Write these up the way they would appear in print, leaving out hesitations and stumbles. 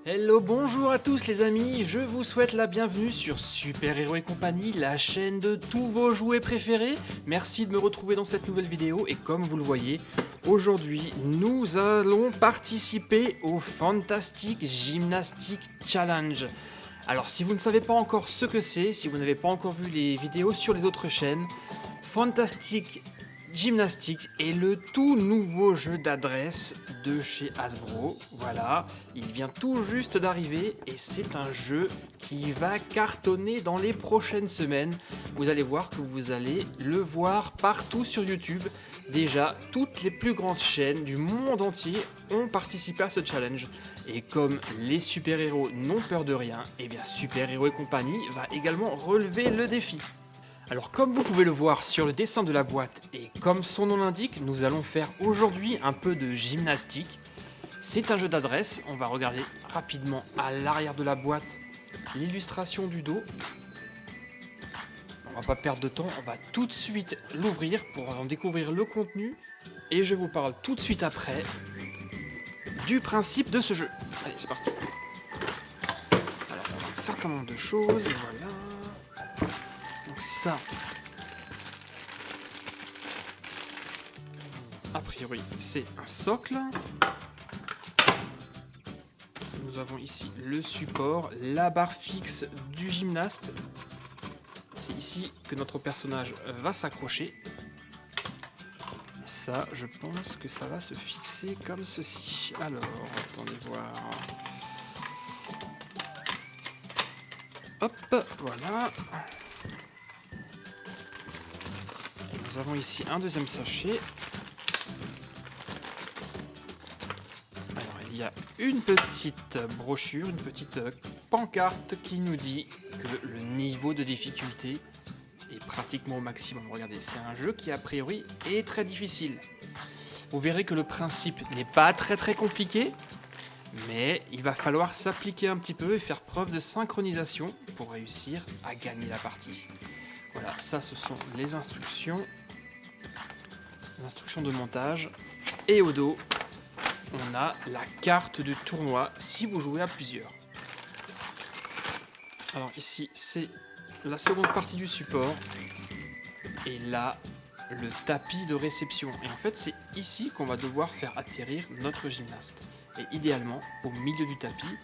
Hello, bonjour à tous les amis, je vous souhaite la bienvenue sur Super Héros et compagnie, la chaîne de tous vos jouets préférés. Merci de me retrouver dans cette nouvelle vidéo et comme vous le voyez, aujourd'hui nous allons participer au Fantastic Gymnastic Challenge. Alors si vous ne savez pas encore ce que c'est, si vous n'avez pas encore vu les vidéos sur les autres chaînes, Fantastic Gymnastic est le tout nouveau jeu d'adresse de chez Hasbro. Voilà, il vient tout juste d'arriver et c'est un jeu qui va cartonner dans les prochaines semaines. Vous allez voir que vous allez le voir partout sur YouTube. Déjà, toutes les plus grandes chaînes du monde entier ont participé à ce challenge. Et comme les super-héros n'ont peur de rien, et bien Super Héros et compagnie va également relever le défi. Alors comme vous pouvez le voir sur le dessin de la boîte et comme son nom l'indique, nous allons faire aujourd'hui un peu de gymnastique. C'est un jeu d'adresse, on va regarder rapidement à l'arrière de la boîte l'illustration du dos. On va pas perdre de temps, on va tout de suite l'ouvrir pour en découvrir le contenu et je vous parle tout de suite après du principe de ce jeu. Allez, c'est parti. Alors on a un certain nombre de choses, voilà. Donc ça, a priori, c'est un socle. Nous avons ici le support, la barre fixe du gymnaste. C'est ici que notre personnage va s'accrocher. Ça, je pense que ça va se fixer comme ceci. Alors, attendez voir. Hop, voilà. Et nous avons ici un deuxième sachet. Il y a une petite brochure, une petite pancarte qui nous dit que le niveau de difficulté est pratiquement au maximum. Regardez, c'est un jeu qui a priori est très difficile. Vous verrez que le principe n'est pas très compliqué, mais il va falloir s'appliquer un petit peu et faire preuve de synchronisation pour réussir à gagner la partie. Voilà, ça ce sont les instructions de montage. Et au dos, on a la carte du tournoi si vous jouez à plusieurs. Alors ici, c'est la seconde partie du support. Et là, le tapis de réception. Et en fait, c'est ici qu'on va devoir faire atterrir notre gymnaste. Et idéalement, au milieu du tapis,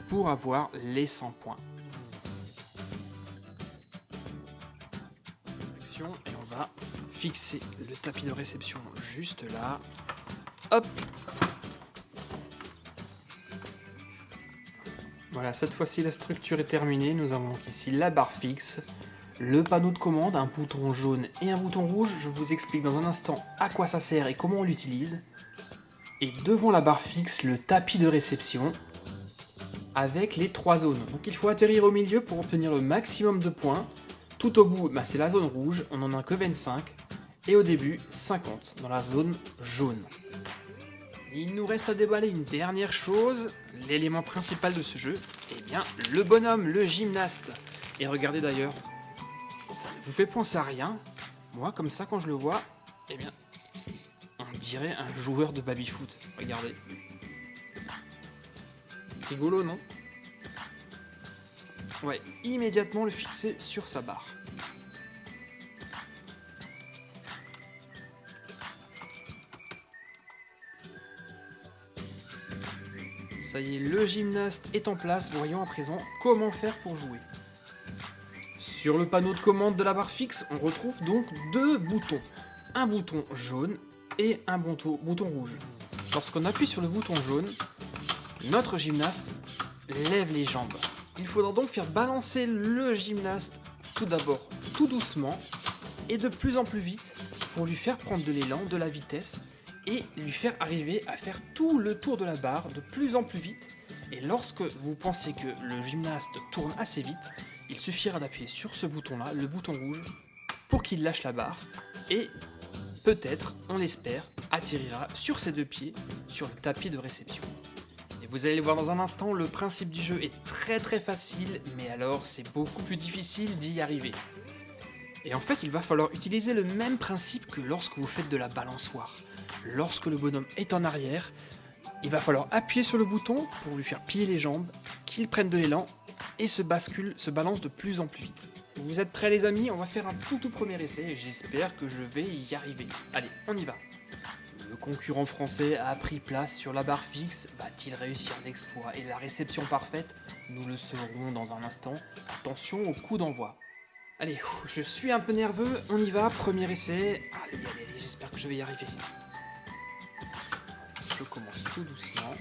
pour avoir les 100 points. Et on va fixer le tapis de réception juste là. Hop! Voilà, cette fois-ci la structure est terminée. Nous avons ici la barre fixe, le panneau de commande, un bouton jaune et un bouton rouge. Je vous explique dans un instant à quoi ça sert et comment on l'utilise. Et devant la barre fixe, le tapis de réception avec les 3 zones. Donc il faut atterrir au milieu pour obtenir le maximum de points. Tout au bout, c'est la zone rouge, on n'en a que 25. Et au début, 50 dans la zone jaune. Il nous reste à déballer une dernière chose, l'élément principal de ce jeu, eh bien le bonhomme, le gymnaste. Et regardez d'ailleurs, ça ne vous fait penser à rien. Moi, comme ça, quand je le vois, eh bien, on dirait un joueur de baby-foot. Regardez. Rigolo, non? Ouais, immédiatement le fixer sur sa barre. Ça y est, le gymnaste est en place. Voyons à présent comment faire pour jouer. Sur le panneau de commande de la barre fixe, on retrouve donc 2 boutons. Un bouton jaune et un bouton rouge. Lorsqu'on appuie sur le bouton jaune, notre gymnaste lève les jambes. Il faudra donc faire balancer le gymnaste tout d'abord tout doucement et de plus en plus vite pour lui faire prendre de l'élan, de la vitesse et lui faire arriver à faire tout le tour de la barre de plus en plus vite. Et lorsque vous pensez que le gymnaste tourne assez vite, il suffira d'appuyer sur ce bouton-là, le bouton rouge, pour qu'il lâche la barre et peut-être, on l'espère, atterrira sur ses 2 pieds sur le tapis de réception. Et vous allez le voir dans un instant, le principe du jeu est très facile, mais alors c'est beaucoup plus difficile d'y arriver. Et en fait, il va falloir utiliser le même principe que lorsque vous faites de la balançoire. Lorsque le bonhomme est en arrière, Il va falloir appuyer sur le bouton pour lui faire plier les jambes, qu'il prenne de l'élan et se balance de plus en plus vite. Vous êtes prêts les amis? On va faire un tout premier essai et j'espère que je vais y arriver. Allez, on y va. Le concurrent français a pris place sur la barre fixe. Va-t-il réussir l'exploit et la réception parfaite? Nous le saurons dans un instant. Attention au coup d'envoi. Allez, je suis un peu nerveux, on y va, premier essai. Allez, j'espère que je vais y arriver. Je commence tout doucement.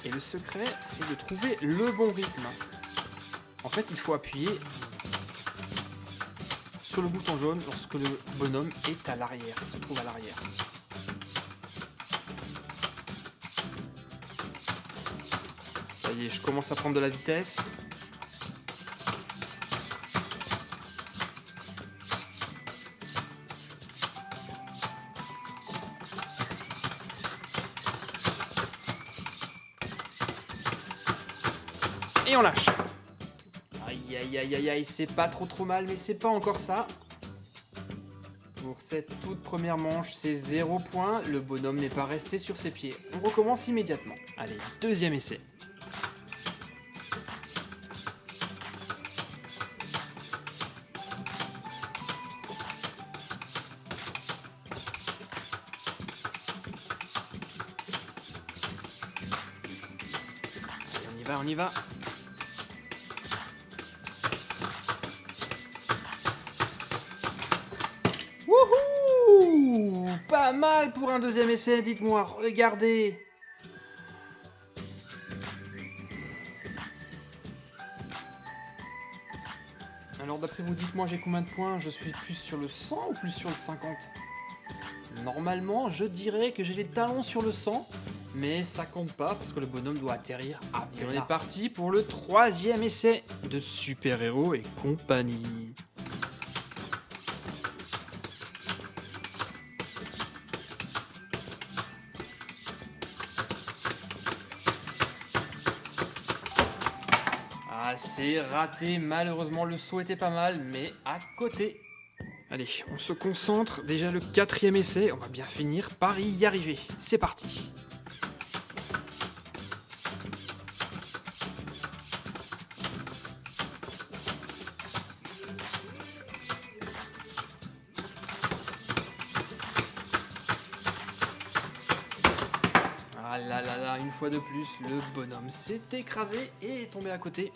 Et le secret, c'est de trouver le bon rythme. En fait, il faut appuyer sur le bouton jaune lorsque le bonhomme est à l'arrière, se trouve à l'arrière. Ça y est, je commence à prendre de la vitesse. Et on lâche. Aïe, c'est pas trop mal, mais c'est pas encore ça. Pour cette toute première manche, c'est 0 points. Le bonhomme n'est pas resté sur ses pieds. On recommence immédiatement. Allez, deuxième essai. Allez, on y va. Wouhou! Pas mal pour un deuxième essai, dites-moi, regardez! Alors d'après vous, dites-moi, j'ai combien de points? Je suis plus sur le 100 ou plus sur le 50? Normalement, je dirais que j'ai les talons sur le 100, mais ça compte pas parce que le bonhomme doit atterrir à peine. Et on est parti pour le troisième essai de Super Héros et compagnie. Ah, c'est raté, malheureusement le saut était pas mal, mais à côté. Allez, on se concentre, déjà le quatrième essai, on va bien finir par y arriver. C'est parti. Ah là, une fois de plus, le bonhomme s'est écrasé et est tombé à côté.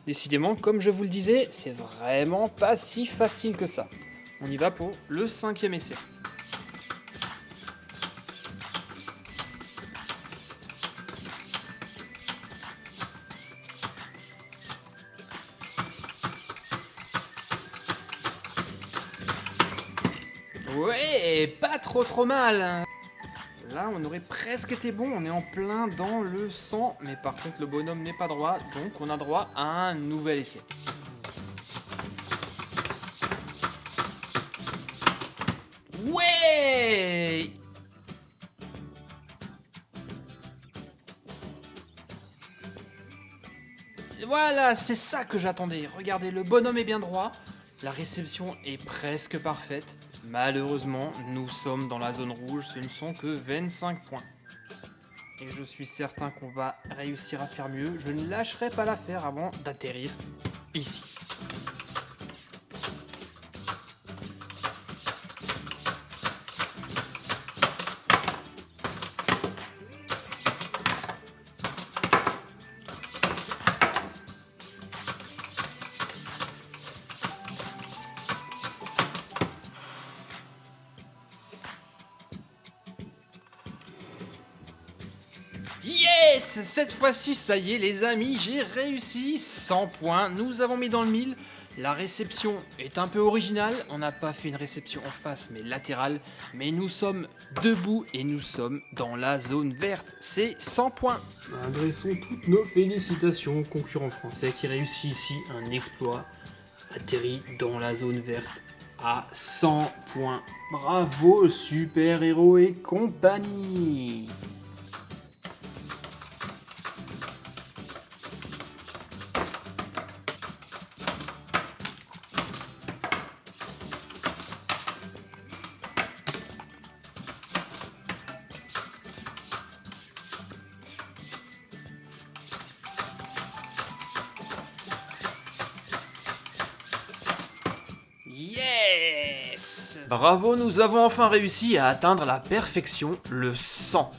Décidément, comme je vous le disais, c'est vraiment pas si facile que ça. On y va pour le cinquième essai. Ouais, pas trop mal. Là, on aurait presque été bon, on est en plein dans le 100, mais par contre, le bonhomme n'est pas droit, donc on a droit à un nouvel essai. Ouais! Voilà, c'est ça que j'attendais. Regardez, le bonhomme est bien droit, la réception est presque parfaite. Malheureusement, nous sommes dans la zone rouge, ce ne sont que 25 points. Et je suis certain qu'on va réussir à faire mieux. Je ne lâcherai pas l'affaire avant d'atterrir ici. Yes! Cette fois-ci, ça y est les amis, j'ai réussi 100 points, nous avons mis dans le mille. La réception est un peu originale, on n'a pas fait une réception en face mais latérale, mais nous sommes debout et nous sommes dans la zone verte, c'est 100 points. Adressons toutes nos félicitations au concurrent français qui réussit ici un exploit, atterri dans la zone verte à 100 points. Bravo Super Héros et compagnie. Bravo, nous avons enfin réussi à atteindre la perfection, le 100.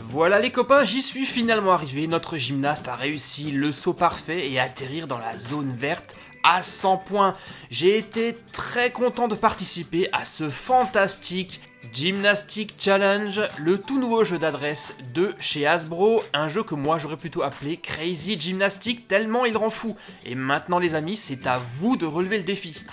Voilà les copains, j'y suis finalement arrivé, notre gymnaste a réussi le saut parfait et atterrir dans la zone verte à 100 points. J'ai été très content de participer à ce fantastique Gymnastic Challenge, le tout nouveau jeu d'adresse de chez Hasbro, un jeu que moi j'aurais plutôt appelé Crazy Gymnastic tellement il rend fou. Et maintenant les amis, c'est à vous de relever le défi.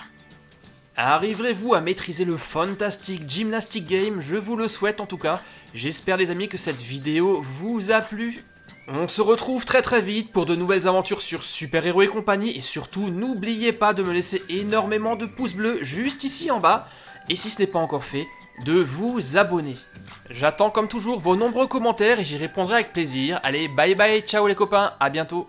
Arriverez-vous à maîtriser le Fantastic Gymnastic Game? Je vous le souhaite en tout cas. J'espère les amis que cette vidéo vous a plu. On se retrouve très vite pour de nouvelles aventures sur Super Héros et compagnie. Et surtout, n'oubliez pas de me laisser énormément de pouces bleus juste ici en bas. Et si ce n'est pas encore fait, de vous abonner. J'attends comme toujours vos nombreux commentaires et j'y répondrai avec plaisir. Allez, bye bye, ciao les copains, à bientôt.